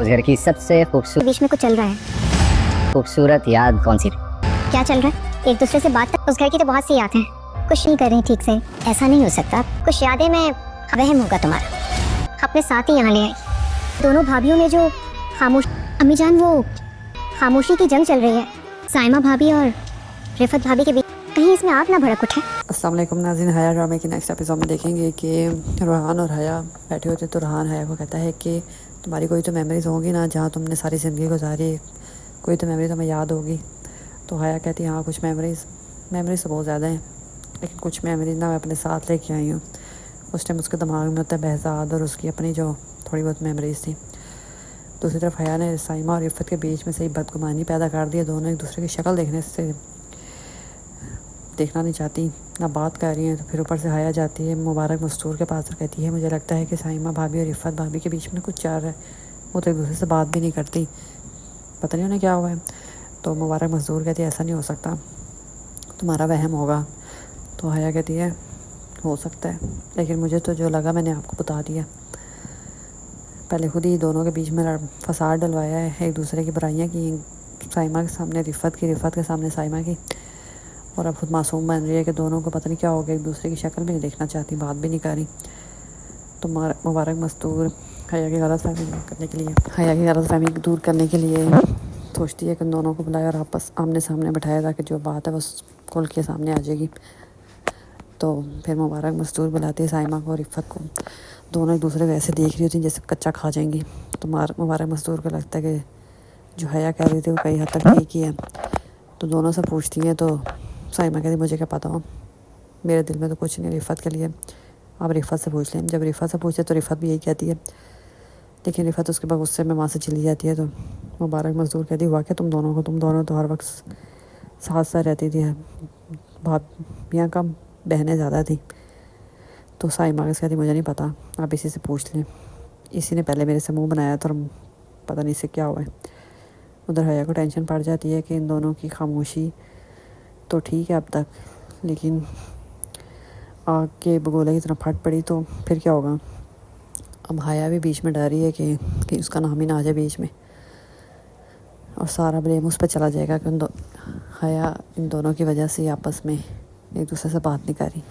उस घर की सबसे खूबसूरत बीच में कुछ चल रहा है। खूबसूरत याद कौन सी थी? क्या चल रहा है? एक दूसरे से बात कर। उस घर की तो बहुत सी यादें हैं, कुछ नहीं कर रही ठीक से। ऐसा नहीं हो सकता, कुछ यादें में वहम होगा तुम्हारा। अपने साथ ही यहाँ ले आई। दोनों भाभीयों में जो खामोश, अम्मी जान वो खामोशी की जंग चल रही है साइमा भाभी और रिफत भाभी के बीच। कहीं इसमें आग ना भड़क उठे। अस्सलाम वालेकुम नाज़रीन, हया ड्रामे के नेक्स्ट एपिसोड में देखेंगे कि रोहान और हया बैठे होते तो रोहान हया को कहता है कि तुम्हारी कोई तो मेमोरीज़ होंगी ना, जहाँ तुमने सारी ज़िंदगी गुजारी, कोई तो मेमोरी तुम्हें याद होगी। तो हया कहती है हाँ कुछ मेमोरीज़ तो बहुत ज़्यादा हैं, लेकिन कुछ मेमोरीज़ ना मैं अपने साथ लेके आई हूँ। उस टाइम उसके दिमाग में होता है बहजाद और उसकी अपनी जो थोड़ी बहुत मेमोरीज़ थी। दूसरी तरफ हया ने साइमा और रिफत के बीच में से बदगुमानी पैदा कर दी है। दोनों एक दूसरे की शक्ल देखना नहीं चाहती, ना बात कर रही हैं। तो फिर ऊपर से हया जाती है मुबारक मस्तूर के पास और कहती है मुझे लगता है कि साइमा भाभी और रिफत भाभी के बीच में कुछ चल रहा है। वो तो एक दूसरे से बात भी नहीं करती, पता नहीं उन्हें क्या हुआ है। तो मुबारक मजदूर कहती है ऐसा नहीं हो सकता, तुम्हारा वहम होगा। तो हया कहती है हो सकता है, लेकिन मुझे तो जो लगा मैंने आपको बता दिया। पहले खुद ही दोनों के बीच में फसाद डलवाया है, एक दूसरे की बुराइयाँ की, साइमा के सामने रिफत के सामने साइमा की, और अब खुद मासूम बन रही है कि दोनों को पता नहीं क्या हो गया, एक दूसरे की शक्ल भी नहीं देखना चाहती, बात भी नहीं कर रही। तो मुबारक मस्तूर हया की गलतफहमी दूर करने के लिए सोचती है कि उन दोनों को बुलाया और आपस आमने सामने बैठाया ताकि जो बात है वो खुल के सामने आ जाएगी। तो फिर मुबारक मस्तूर बुलाती है साइमा को और रिफत को। दोनों एक दूसरे को ऐसे देख रही होती हैं जैसे कच्चा खा जाएंगी। तो मुबारक मस्तूर को लगता है कि जो हया कह रही थी वो कई हद तक ठीक ही है। तो दोनों से पूछती हैं, तो साइमा कहती मुझे क्या पता हो, मेरे दिल में तो कुछ नहीं रिफत के लिए, आप रिफत से पूछ लें। जब रिफत से पूछे तो रिफत भी यही कहती है, लेकिन रिफत उसके बाद गुस्से में वहाँ से चली जाती है। तो मुबारक मजदूर कहती हुआ कि तुम दोनों तो हर वक्त साथ साथ रहती थी, भाभियाँ कम बहनें ज़्यादा थी। तो साइमा कहती मुझे नहीं पता, आप इसी से पूछ लें, इसी ने पहले मेरे से मुँह बनाया था और पता नहीं इससे क्या हुआ है। उधर हया को टेंशन पड़ जाती है कि इन दोनों की खामोशी तो ठीक है अब तक, लेकिन आग के बगोले की तरह फट पड़ी तो फिर क्या होगा। अब हया भी बीच में डर रही है कि उसका नाम ही ना आ जाए बीच में और सारा ब्लेम उस पर चला जाएगा कि हया इन दोनों की वजह से आपस में एक दूसरे से बात नहीं कर रही।